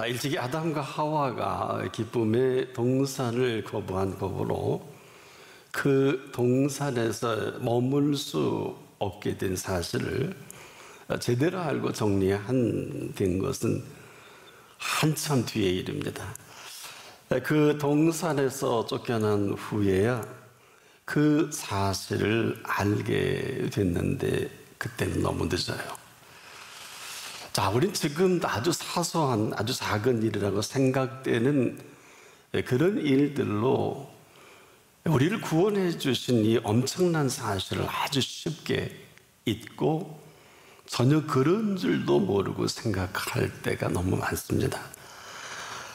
일찍이 아담과 하와가 기쁨의 동산을 거부한 법으로 그 동산에서 머물 수 없게 된 사실을 제대로 알고 된 것은 한참 뒤의 일입니다. 그 동산에서 쫓겨난 후에야 그 사실을 알게 됐는데 그때는 너무 늦어요. 자, 우린 지금 아주 사소한, 아주 작은 일이라고 생각되는 그런 일들로 우리를 구원해 주신 이 엄청난 사실을 아주 쉽게 잊고 전혀 그런 줄도 모르고 생각할 때가 너무 많습니다.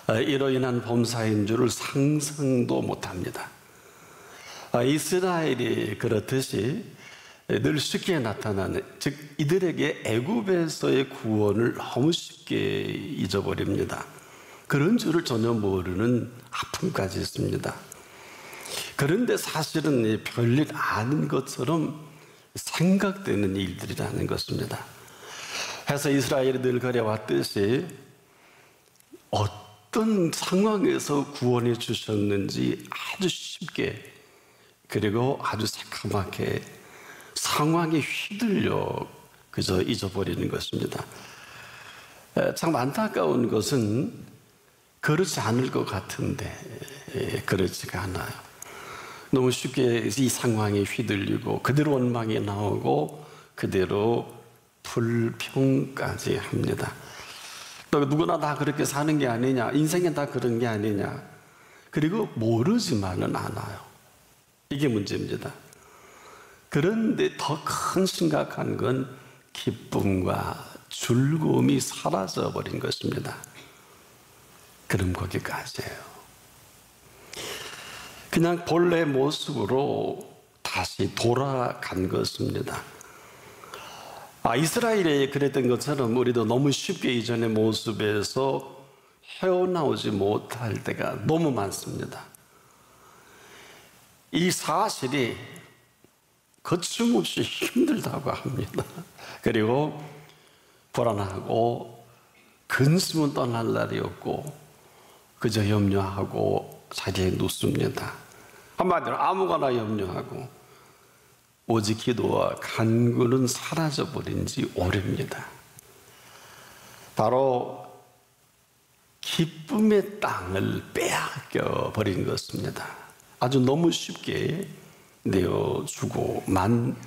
이로 인한 범사인 줄을 상상도 못합니다. 이스라엘이 그렇듯이 늘 쉽게 나타나는, 즉 이들에게 애굽에서의 구원을 너무 쉽게 잊어버립니다. 그런 줄을 전혀 모르는 아픔까지 있습니다. 그런데 사실은 별일 아닌 것처럼 생각되는 일들이라는 것입니다. 해서 이스라엘이 늘 그래왔듯이 어떤 상황에서 구원해 주셨는지 아주 쉽게, 그리고 아주 새카맣게 상황에 휘둘려 그저 잊어버리는 것입니다. 참 안타까운 것은 그렇지 않을 것 같은데 그렇지가 않아요. 너무 쉽게 이 상황에 휘둘리고 그대로 원망이 나오고 그대로 불평까지 합니다. 또 누구나 다 그렇게 사는 게 아니냐, 인생에 다 그런 게 아니냐, 그리고 모르지만은 않아요. 이게 문제입니다. 그런데 더 큰 심각한 건 기쁨과 즐거움이 사라져버린 것입니다. 그럼 거기까지예요. 그냥 본래 모습으로 다시 돌아간 것입니다. 이스라엘이 그랬던 것처럼 우리도 너무 쉽게 이전의 모습에서 헤어나오지 못할 때가 너무 많습니다. 이 사실이 거침없이 힘들다고 합니다. 그리고 불안하고 근심은 떠날 날이 없고 그저 염려하고 자리에 눕습니다. 한마디로 아무거나 염려하고 오직 기도와 간구는 사라져버린 지 오래입니다. 바로 기쁨의 땅을 빼앗겨 버린 것입니다. 아주 너무 쉽게 내어주고만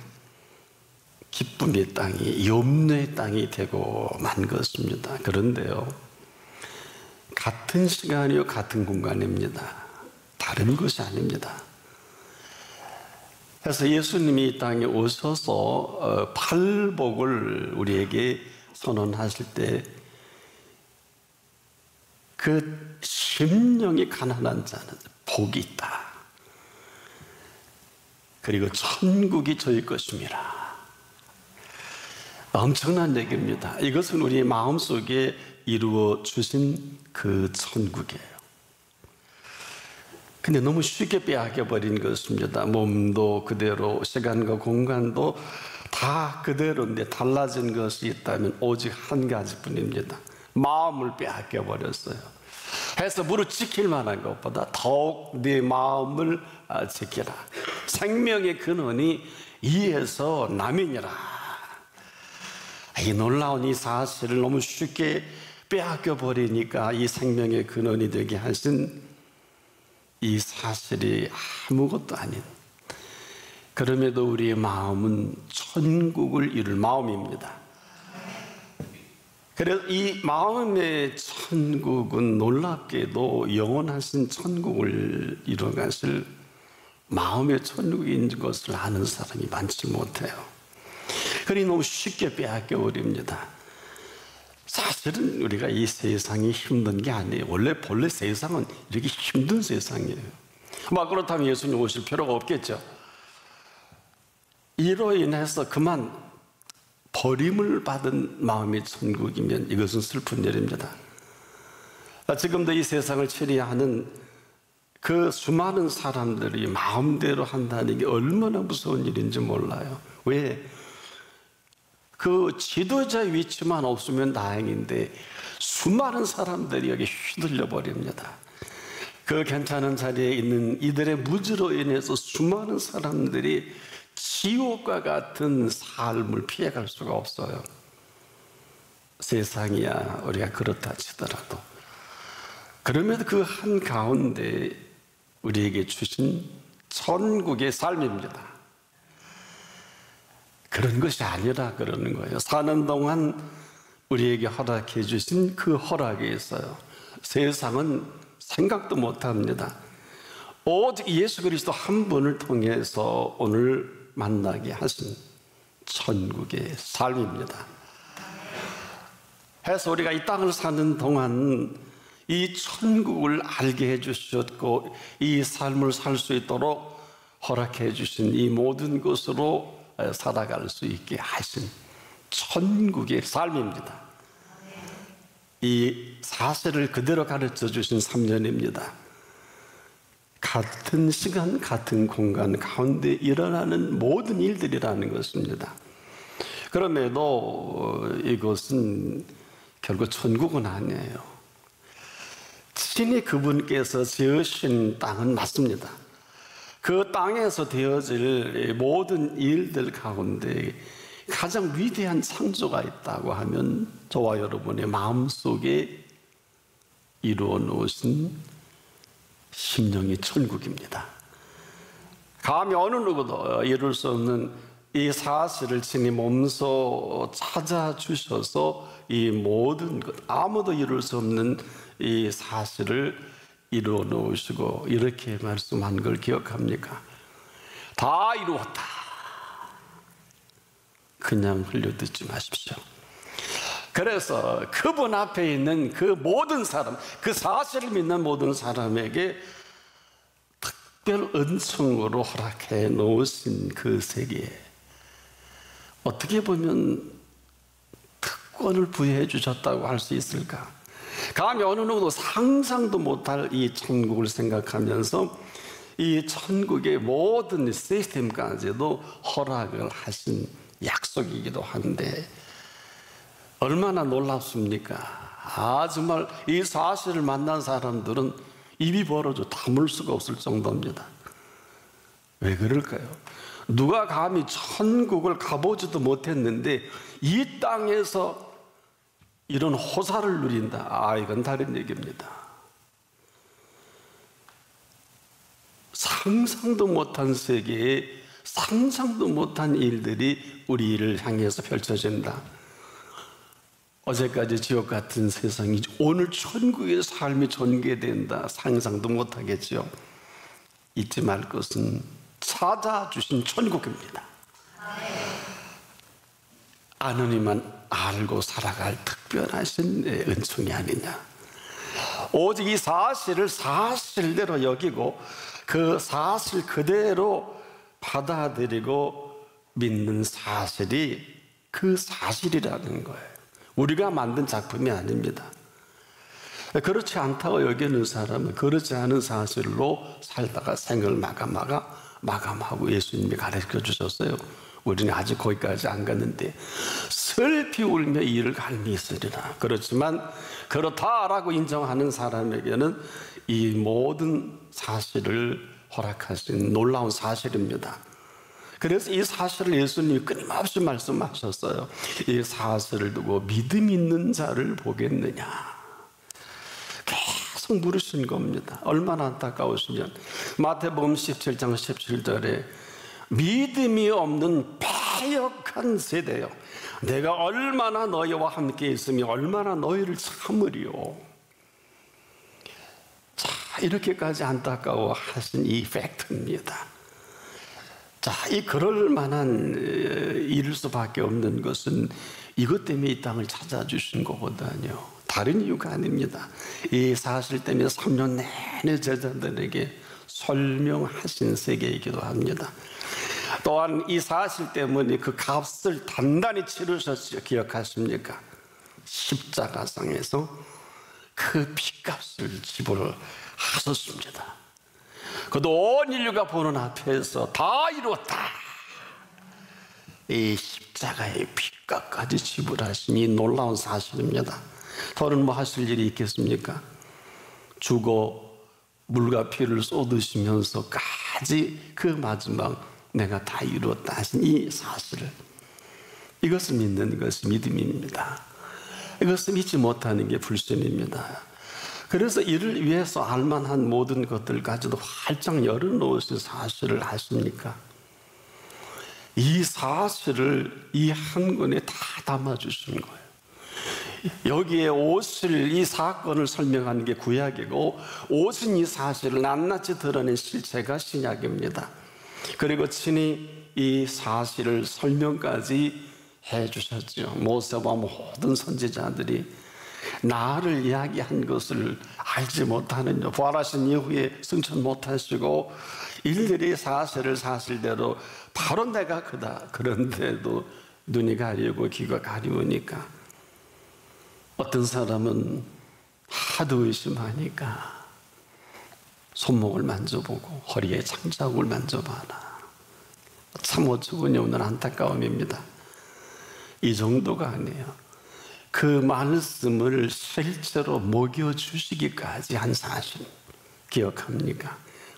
기쁨의 땅이 염려의 땅이 되고 만 것입니다. 그런데요, 같은 시간이요 같은 공간입니다. 다른 것이 아닙니다. 그래서 예수님이 이 땅에 오셔서 팔복을 우리에게 선언하실 때 그 심령이 가난한 자는 복이 있다. 그리고 천국이 저희 것입니다. 엄청난 얘기입니다. 이것은 우리의 마음속에 이루어 주신 그 천국이에요. 근데 너무 쉽게 빼앗겨버린 것입니다. 몸도 그대로, 시간과 공간도 다 그대로인데 달라진 것이 있다면 오직 한 가지뿐입니다. 마음을 빼앗겨버렸어요. 해서 무릇 지킬 만한 것보다 더욱 네 마음을 지키라. 생명의 근원이 이에서 남이니라. 이 놀라운 이 사실을 너무 쉽게 빼앗겨버리니까 이 생명의 근원이 되게 하신 이 사실이 아무것도 아닌, 그럼에도 우리의 마음은 천국을 이룰 마음입니다. 그래서 이 마음의 천국은 놀랍게도 영원하신 천국을 이루어가실 마음의 천국인 것을 아는 사람이 많지 못해요. 그러니 너무 쉽게 빼앗겨버립니다. 사실은 우리가 이 세상이 힘든 게 아니에요. 본래 세상은 이렇게 힘든 세상이에요. 그렇다면 예수님 오실 필요가 없겠죠. 이로 인해서 그만 버림을 받은 마음의 천국이면 이것은 슬픈 일입니다. 지금도 이 세상을 치리하는 그 수많은 사람들이 마음대로 한다는 게 얼마나 무서운 일인지 몰라요. 왜? 그 지도자 위치만 없으면 다행인데 수많은 사람들이 여기 휘둘려 버립니다. 그 괜찮은 자리에 있는 이들의 무지로 인해서 수많은 사람들이 지옥과 같은 삶을 피해갈 수가 없어요. 세상이야 우리가 그렇다 치더라도 그럼에도 그 한가운데 우리에게 주신 천국의 삶입니다. 그런 것이 아니라 그러는 거예요. 사는 동안 우리에게 허락해 주신 그 허락에 있어요. 세상은 생각도 못합니다. 오직 예수 그리스도 한 분을 통해서 오늘 만나게 하신 천국의 삶입니다. 해서 우리가 이 땅을 사는 동안 이 천국을 알게 해주셨고 이 삶을 살 수 있도록 허락해 주신 이 모든 것으로 살아갈 수 있게 하신 천국의 삶입니다. 이 사실을 그대로 가르쳐 주신 3년입니다. 같은 시간, 같은 공간 가운데 일어나는 모든 일들이라는 것입니다. 그럼에도 이것은 결국 천국은 아니에요. 친히 그분께서 지으신 땅은 맞습니다. 그 땅에서 되어질 모든 일들 가운데 가장 위대한 창조가 있다고 하면 저와 여러분의 마음속에 이루어 놓으신 심령의 천국입니다. 감히 어느 누구도 이룰 수 없는 이 사실을 친히 몸소 찾아주셔서 이 모든 것, 아무도 이룰 수 없는 이 사실을 이루어 놓으시고 이렇게 말씀한 걸 기억합니까? 다 이루었다. 그냥 흘려듣지 마십시오. 그래서 그분 앞에 있는 그 모든 사람, 그 사실을 믿는 모든 사람에게 특별 은총으로 허락해 놓으신 그 세계에 어떻게 보면 특권을 부여해 주셨다고 할 수 있을까? 감히 어느 누구도 상상도 못할 이 천국을 생각하면서 이 천국의 모든 시스템까지도 허락을 하신 약속이기도 한데 얼마나 놀랍습니까? 정말 이 사실을 만난 사람들은 입이 벌어져 다물 수가 없을 정도입니다. 왜 그럴까요? 누가 감히 천국을 가보지도 못했는데 이 땅에서 이런 호사를 누린다. 이건 다른 얘기입니다. 상상도 못한 세계에 상상도 못한 일들이 우리를 향해서 펼쳐진다. 어제까지 지옥 같은 세상이 오늘 천국의 삶이 전개된다. 상상도 못하겠죠. 잊지 말 것은 찾아주신 천국입니다. 아느니만 알고 살아갈 특별하신 은총이 아니냐. 오직 이 사실을 사실대로 여기고 그 사실 그대로 받아들이고 믿는 사실이 그 사실이라는 거예요. 우리가 만든 작품이 아닙니다. 그렇지 않다고 여기는 사람은 그렇지 않은 사실로 살다가 생을 마감하고 예수님이 가르쳐 주셨어요. 우리는 아직 거기까지 안 갔는데 슬피 울며 이를 갈미 있으리라. 그렇지만 그렇다라고 인정하는 사람에게는 이 모든 사실을 허락하신 놀라운 사실입니다. 그래서 이 사실을 예수님이 끊임없이 말씀하셨어요. 이 사실을 두고 믿음 있는 자를 보겠느냐. 계속 물으신 겁니다. 얼마나 안타까우시면 마태복음 17장 17절에 믿음이 없는 패역한 세대요. 내가 얼마나 너희와 함께 있으며 얼마나 너희를 참으리요. 자, 이렇게까지 안타까워 하신 이 팩트입니다. 자, 이 그럴 만한 일일 수밖에 없는 것은 이것 때문에 이 땅을 찾아주신 것보다요 다른 이유가 아닙니다. 이 사실 때문에 3년 내내 제자들에게 설명하신 세계이기도 합니다. 또한 이 사실 때문에 그 값을 단단히 치르셨죠. 기억하십니까? 십자가상에서 그 피값을 지불하셨습니다. 그도 온 인류가 보는 앞에서 다 이루었다. 이 십자가의 피값까지 지불하신 이 놀라운 사실입니다. 더는 뭐 하실 일이 있겠습니까? 죽어 물과 피를 쏟으시면서까지 그 마지막 내가 다 이루었다 하신 이 사실을, 이것을 믿는 것이 믿음입니다. 이것을 믿지 못하는 게 불신입니다. 그래서 이를 위해서 알만한 모든 것들까지도 활짝 열어놓으신 사실을 아십니까? 이 사실을 이 한 권에 다 담아주신 거예요. 여기에 오실 이 사건을 설명하는 게 구약이고, 오신 이 사실을 낱낱이 드러낸 실체가 신약입니다. 그리고 친히 이 사실을 설명까지 해주셨죠. 모세와 모든 선지자들이 나를 이야기한 것을 알지 못하느냐, 부활하신 이후에 승천 못하시고 일일이 사실을 사실대로 바로 내가 그다, 그런데도 눈이 가리우고 귀가 가리우니까 어떤 사람은 하도 의심하니까 손목을 만져보고 허리에 장자국을 만져봐라. 참 어처구니 없는 안타까움입니다. 이 정도가 아니에요. 그 말씀을 실제로 먹여주시기까지 한 사실 기억합니까?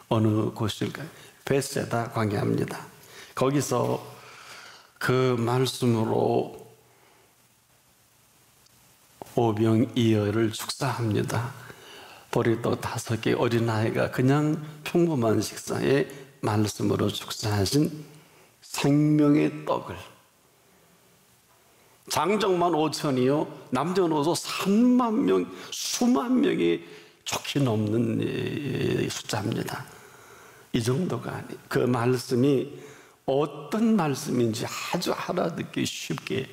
어느 곳일까요? 베세다 광야입니다. 거기서 그 말씀으로 오병이어를 축사합니다. 보리떡 5개, 어린아이가 그냥 평범한 식사에 말씀으로 축사하신 생명의 떡을, 장정만 5천이요 남녀노소 3만 명, 수만 명이 좋게 넘는 숫자입니다. 이 정도가 아니에요. 그 말씀이 어떤 말씀인지 아주 알아듣기 쉽게,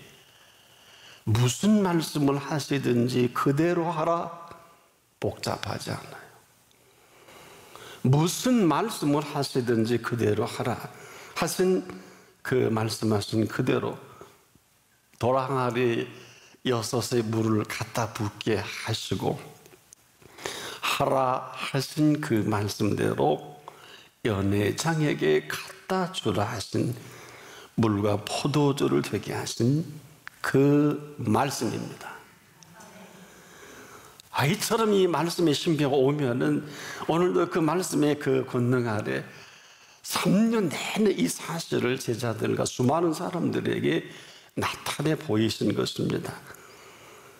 무슨 말씀을 하시든지 그대로 하라, 복잡하지 않아요. 무슨 말씀을 하시든지 그대로 하라 하신 그 말씀하신 그대로 도랑아리 6의 물을 갖다 붓게 하시고, 하라 하신 그 말씀대로 연회장에게 갖다 주라 하신 물과 포도주를 되게 하신 그 말씀입니다. 아이처럼 이 말씀의 신비가 오면은 오늘도 그 말씀의 그 권능 아래 3년 내내 이 사실을 제자들과 수많은 사람들에게 나타내 보이신 것입니다.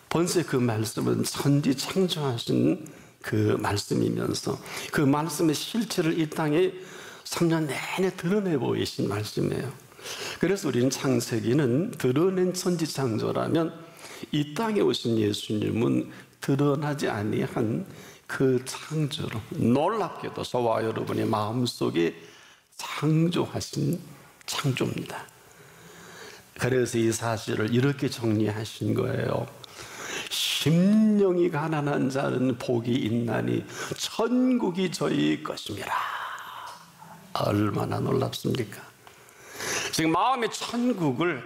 번세 그 말씀은 천지 창조하신 그 말씀이면서 그 말씀의 실체를 이 땅에 3년 내내 드러내 보이신 말씀이에요. 그래서 우리는 창세기는 드러낸 천지 창조라면, 이 땅에 오신 예수님은 드러나지 아니한 그 창조로 놀랍게도 저와 여러분의 마음속에 창조하신 창조입니다. 그래서 이 사실을 이렇게 정리하신 거예요. 심령이 가난한 자는 복이 있나니 천국이 저희 것임이라. 얼마나 놀랍습니까? 지금 마음의 천국을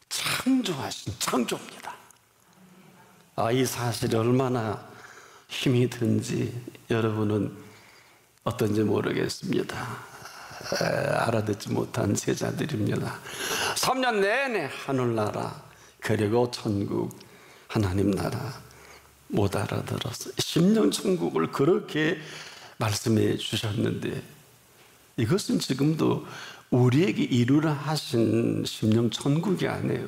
창조하신 창조입니다. 이 사실이 얼마나 힘이 든지 여러분은 어떤지 모르겠습니다. 알아듣지 못한 제자들입니다. 3년 내내 하늘나라 그리고 천국 하나님 나라 못 알아들었어요. 심령 천국을 그렇게 말씀해 주셨는데, 이것은 지금도 우리에게 이루라 하신 심령 천국이 아니에요.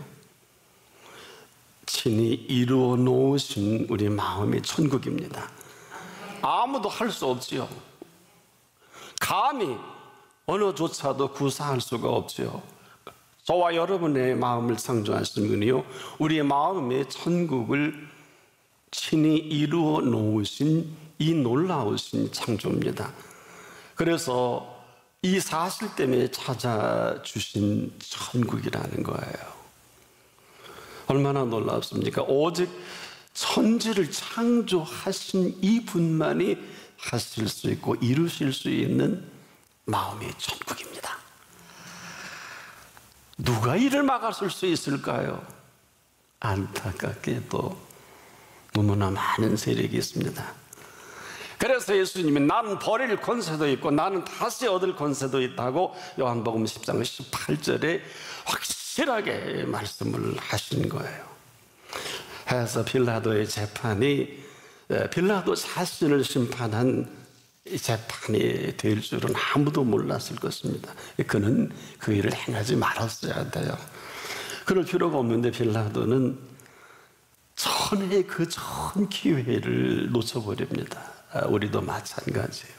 친히 이루어 놓으신 우리 마음의 천국입니다. 아무도 할 수 없지요. 감히 언어조차도 구사할 수가 없지요. 저와 여러분의 마음을 창조하신 분이요, 우리의 마음의 천국을 친히 이루어 놓으신 이 놀라우신 창조입니다. 그래서 이 사실 때문에 찾아주신 천국이라는 거예요. 얼마나 놀랍습니까? 오직 천지를 창조하신 이분만이 하실 수 있고 이루실 수 있는 마음의 천국입니다. 누가 이를 막았을 수 있을까요? 안타깝게도 너무나 많은 세력이 있습니다. 그래서 예수님이 나는 버릴 권세도 있고 나는 다시 얻을 권세도 있다고 요한복음 10장 18절에 확실하게 말씀을 하신 거예요. 해서 빌라도의 재판이 빌라도 자신을 심판한 재판이 될 줄은 아무도 몰랐을 것입니다. 그는 그 일을 행하지 말았어야 돼요. 그럴 필요가 없는데 빌라도는 천의 그 전 기회를 놓쳐버립니다. 우리도 마찬가지예요.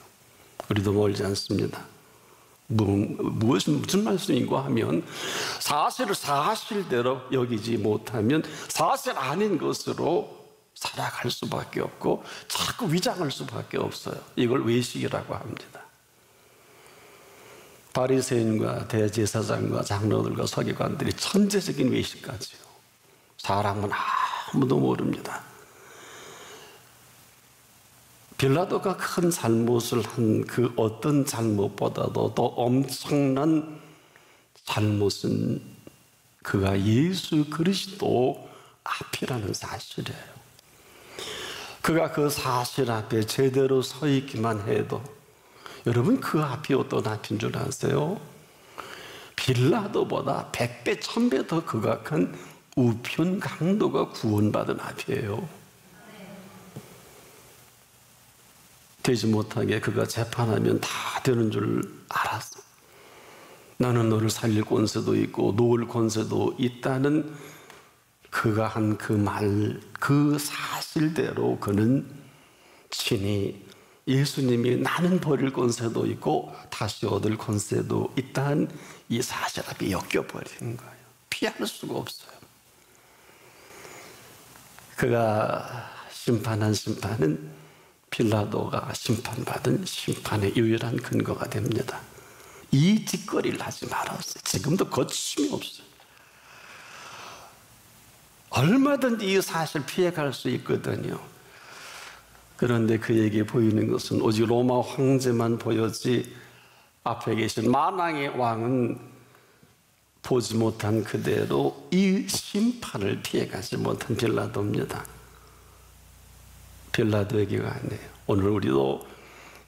우리도 멀지 않습니다. 무슨 말씀인가 하면 사실을 사실대로 여기지 못하면 사실 아닌 것으로 살아갈 수밖에 없고 자꾸 위장할 수밖에 없어요. 이걸 외식이라고 합니다. 바리새인과 대제사장과 장로들과 서기관들이 천재적인 외식까지요. 사람은 아무도 모릅니다. 빌라도가 큰 잘못을 한 그 어떤 잘못보다도 더 엄청난 잘못은 그가 예수 그리스도 앞이라는 사실이에요. 그가 그 사실 앞에 제대로 서 있기만 해도 여러분 그 앞이 어떤 앞인 줄 아세요? 빌라도보다 100배, 1000배 더 극악한 우편 강도가 구원받은 앞이에요. 되지 못하게 그가 재판하면 다 되는 줄 알았어. 나는 너를 살릴 권세도 있고 놓을 권세도 있다는 그가 한 그 말, 그 사실대로 그는 친히 예수님이 나는 버릴 권세도 있고 다시 얻을 권세도 있다는 이 사실 앞에 엮여버리는 거예요. 피할 수가 없어요. 그가 심판한 심판은 빌라도가 심판받은 심판의 유일한 근거가 됩니다. 이 짓거리를 하지 말았어요. 지금도 거침이 없어요. 얼마든지 이 사실 피해갈 수 있거든요. 그런데 그에게 보이는 것은 오직 로마 황제만 보였지 앞에 계신 만왕의 왕은 보지 못한 그대로 이 심판을 피해가지 못한 빌라도입니다. 빌라도에게가 아니에요. 오늘 우리도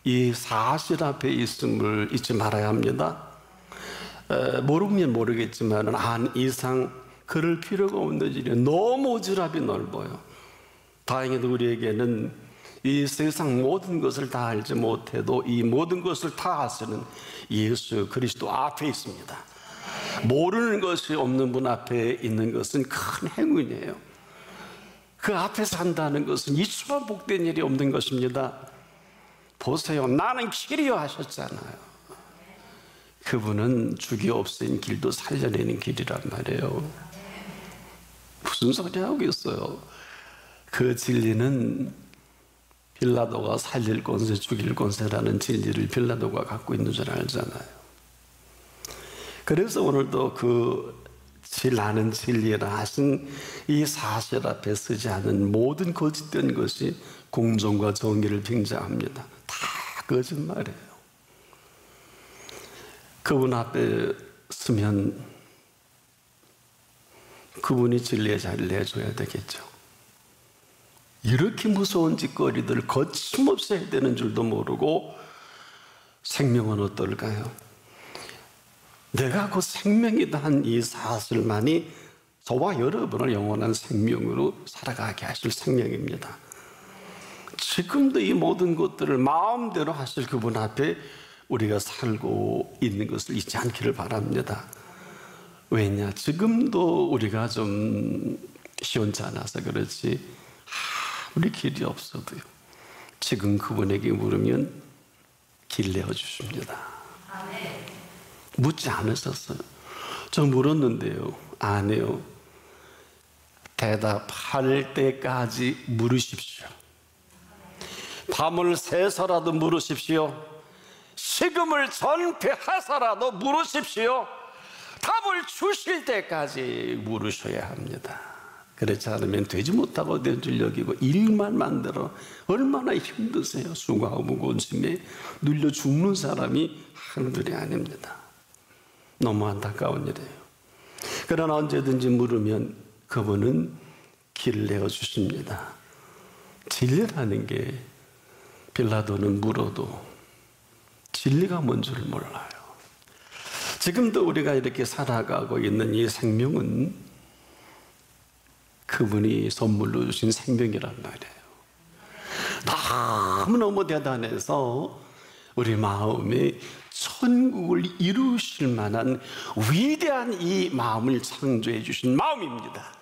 이 사실 앞에 있음을 잊지 말아야 합니다. 모르면 모르겠지만 안 이상 그럴 필요가 없는 일이 너무 지랍이 넓어요. 다행히도 우리에게는 이 세상 모든 것을 다 알지 못해도 이 모든 것을 다 아시는 예수 그리스도 앞에 있습니다. 모르는 것이 없는 분 앞에 있는 것은 큰 행운이에요. 그 앞에 산다는 것은 이처럼 복된 일이 없는 것입니다. 보세요. 나는 길이요 하셨잖아요. 그분은 죽이 없애인 길도 살려내는 길이란 말이에요. 무슨 소리 하고 있어요? 그 진리는 빌라도가 살릴 권세, 죽일 권세라는 진리를 빌라도가 갖고 있는 줄 알잖아요. 그래서 오늘도 그 아는 진리라 하신 이 사실 앞에 서지 않은 모든 거짓된 것이 공정과 정의를 빙자합니다. 다 거짓말이에요. 그분 앞에 서면 그분이 진리의 자리를 내줘야 되겠죠. 이렇게 무서운 짓거리들을 거침없이 해야 되는 줄도 모르고 생명은 어떨까요? 내가 그 생명이다 한 이 사실만이 저와 여러분을 영원한 생명으로 살아가게 하실 생명입니다. 지금도 이 모든 것들을 마음대로 하실 그분 앞에 우리가 살고 있는 것을 잊지 않기를 바랍니다. 왜냐? 지금도 우리가 좀 시원치 않아서 그렇지 아무리 길이 없어도요. 지금 그분에게 물으면 길 내어주십니다. 묻지 않으셨어요. 저 물었는데요. 안 해요. 대답할 때까지 물으십시오. 밤을 새서라도 물으십시오. 식음을 전폐하사라도 물으십시오. 답을 주실 때까지 물으셔야 합니다. 그렇지 않으면 되지 못하고 된 줄 여기고 일만 만들어 얼마나 힘드세요. 수고하고 무거운 짐에 눌려 죽는 사람이 한둘이 아닙니다. 너무 안타까운 일이에요. 그러나 언제든지 물으면 그분은 길을 내어주십니다. 진리라는 게 빌라도는 물어도 진리가 뭔 줄 몰라요. 지금도 우리가 이렇게 살아가고 있는 이 생명은 그분이 선물로 주신 생명이란 말이에요. 너무너무 대단해서 우리 마음에 천국을 이루실 만한 위대한 이 마음을 창조해 주신 마음입니다.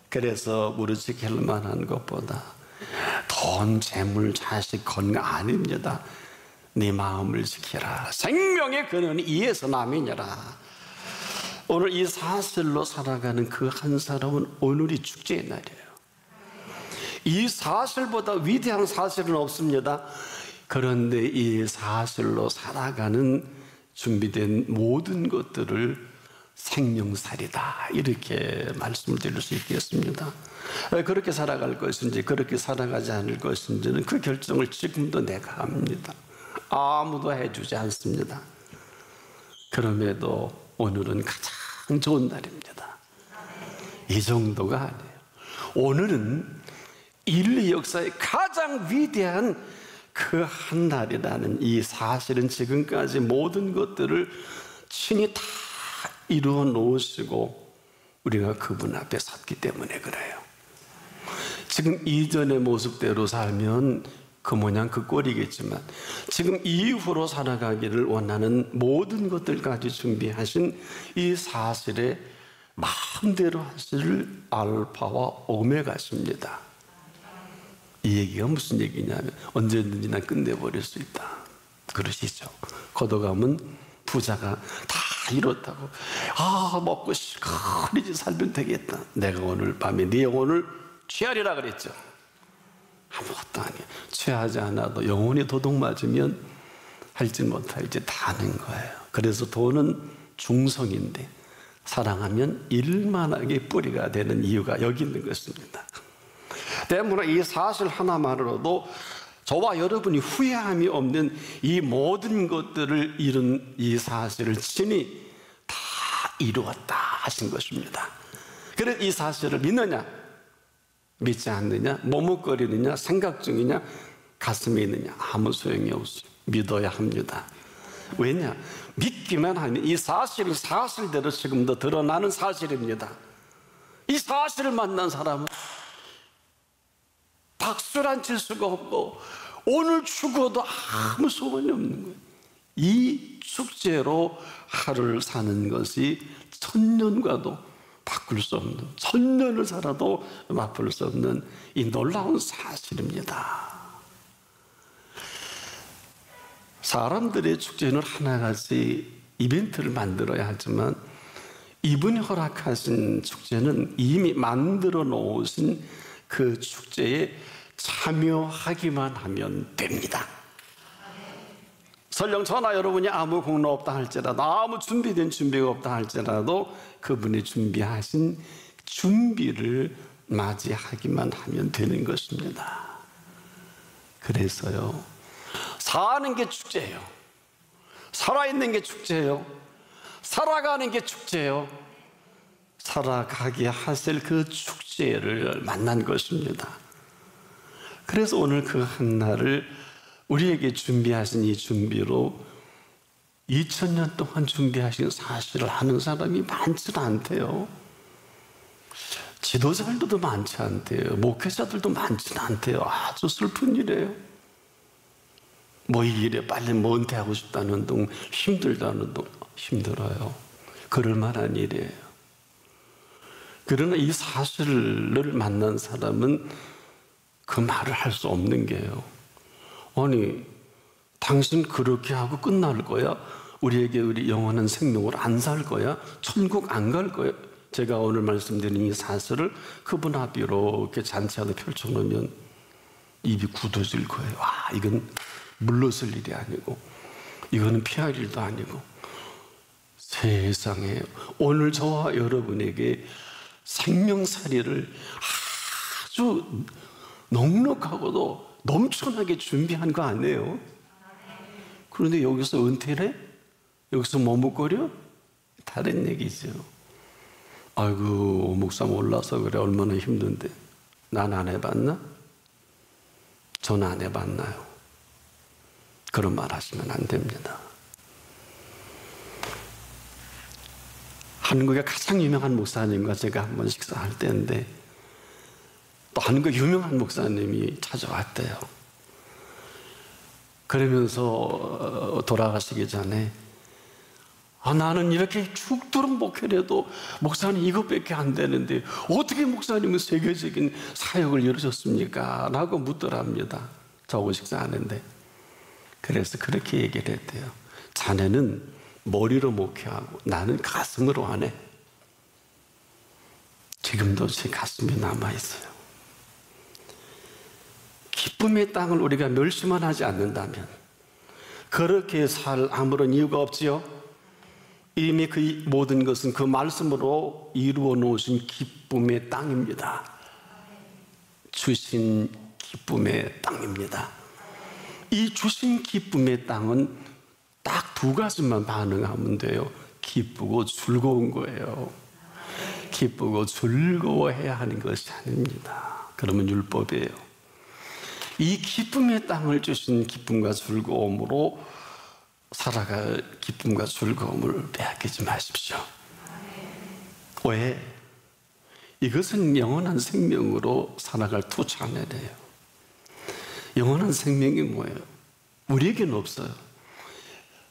그래서 우리 지킬 만한 것보다 돈, 재물, 자식, 건강 아닙니다. 네 마음을 지켜라. 생명의 근원이 이에서 남이니라. 오늘 이 사실로 살아가는 그 한 사람은 오늘이 축제의 날이에요. 이 사실보다 위대한 사실은 없습니다. 그런데 이 사실로 살아가는 준비된 모든 것들을 생명살이다, 이렇게 말씀을 드릴 수 있겠습니다. 그렇게 살아갈 것인지 그렇게 살아가지 않을 것인지는 그 결정을 지금도 내가 합니다. 아무도 해주지 않습니다. 그럼에도 오늘은 가장 좋은 날입니다. 이 정도가 아니에요. 오늘은 인류 역사의 가장 위대한 그 한 날이라는 이 사실은 지금까지 모든 것들을 친히 다 이루어 놓으시고 우리가 그분 앞에 섰기 때문에 그래요. 지금 이전의 모습대로 살면 그 모양 그 꼴이겠지만 지금 이후로 살아가기를 원하는 모든 것들까지 준비하신 이 사실에 마음대로 하실 알파와 오메가십니다. 이 얘기가 무슨 얘기냐면 언제든지 난 끝내버릴 수 있다, 그러시죠. 걷어가면 부자가 다 이뤘다고 먹고 시커리지 살면 되겠다. 내가 오늘 밤에 네 영혼을 취하리라 그랬죠. 아무것도 아니에요. 취하지 않아도 영혼이 도둑 맞으면 할지 못할지 다 아는 거예요. 그래서 돈은 중성인데 사랑하면 일만하게 뿌리가 되는 이유가 여기 있는 것입니다. 때문에 이 사실 하나만으로도 저와 여러분이 후회함이 없는 이 모든 것들을 이룬 이 사실을 친히 다 이루었다 하신 것입니다. 그래서 이 사실을 믿느냐 믿지 않느냐, 머뭇거리느냐, 생각 중이냐, 가슴에 있느냐, 아무 소용이 없어요. 믿어야 합니다. 왜냐? 믿기만 하면 이 사실은 사실대로 지금도 드러나는 사실입니다. 이 사실을 만난 사람은 박수를 안 칠 수가 없고 오늘 죽어도 아무 소원이 없는 거예요. 이 축제로 하루를 사는 것이 천년과도 바꿀 수 없는, 천년을 살아도 바꿀 수 없는 이 놀라운 사실입니다. 사람들의 축제는 하나같이 이벤트를 만들어야 하지만 이분이 허락하신 축제는 이미 만들어 놓으신 그 축제에 참여하기만 하면 됩니다. 설령 저나 여러분이 아무 공로 없다 할지라도, 아무 준비된 준비가 없다 할지라도 그분이 준비하신 준비를 맞이하기만 하면 되는 것입니다. 그래서요, 사는 게 축제예요. 살아있는 게 축제예요. 살아가는 게 축제예요. 살아가게 하실 그 축제를 만난 것입니다. 그래서 오늘 그 한날을 우리에게 준비하신 이 준비로 2000년 동안 준비하신 사실을 아는 사람이 많지는 않대요. 지도자들도 많지 않대요. 목회자들도 많지는 않대요. 아주 슬픈 일이에요. 뭐 이 일에 빨리 은퇴하고 싶다는 둥, 힘들다는 둥, 힘들어요. 그럴 만한 일이에요. 그러나 이 사실을 만난 사람은 그 말을 할 수 없는 게요. 아니, 당신 그렇게 하고 끝날 거야? 우리에게 우리 영원한 생명을 안 살 거야? 천국 안 갈 거야? 제가 오늘 말씀드린 이 사실을 그분 앞에 이렇게 잔치하다 펼쳐놓으면 입이 굳어질 거예요. 이건 물러설 일이 아니고 이거는 피할 일도 아니고, 세상에 오늘 저와 여러분에게 생명살이를 아주 넉넉하고도 넘쳐나게 준비한 거 아니에요? 그런데 여기서 은퇴를 해? 여기서 머뭇거려? 다른 얘기죠. 아이고, 목사 몰라서 그래. 얼마나 힘든데. 난 안 해봤나? 전화 안 해봤나요? 그런 말 하시면 안 됩니다. 한국의 가장 유명한 목사님과 제가 한번 식사할 때인데 또 한국의 유명한 목사님이 찾아왔대요. 그러면서 돌아가시기 전에 나는 이렇게 죽도록 목회를 해도 목사님 이것밖에 안 되는데 어떻게 목사님은 세계적인 사역을 이루셨습니까? 라고 묻더랍니다. 저하고 식사하는데. 그래서 그렇게 얘기를 했대요. 자네는 머리로 목회하고 나는 가슴으로 하네. 지금도 제 가슴에 남아있어요. 기쁨의 땅을 우리가 멸시만 하지 않는다면 그렇게 살 아무런 이유가 없지요. 이미 그 모든 것은 그 말씀으로 이루어 놓으신 기쁨의 땅입니다. 주신 기쁨의 땅입니다. 이 주신 기쁨의 땅은 딱 두 가지만 반응하면 돼요. 기쁘고 즐거운 거예요. 기쁘고 즐거워해야 하는 것이 아닙니다. 그러면 율법이에요. 이 기쁨의 땅을 주신 기쁨과 즐거움으로 살아갈 기쁨과 즐거움을 빼앗기지 마십시오. 왜? 이것은 영원한 생명으로 살아갈 투자네요. 영원한 생명이 뭐예요? 우리에게는 없어요.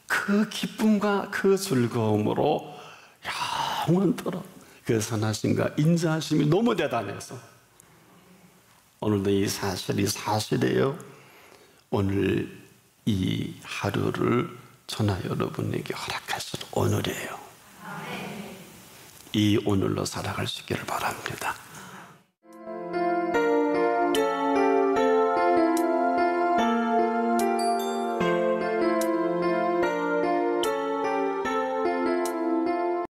그 기쁨과 그 즐거움으로 영원토록 그 선하심과 인자하심이 너무 대단해서 오늘도 이 사실이 사실이에요. 오늘 이 하루를 저나 여러분에게 허락하신 오늘이에요. 이 오늘로 살아갈 수 있기를 바랍니다.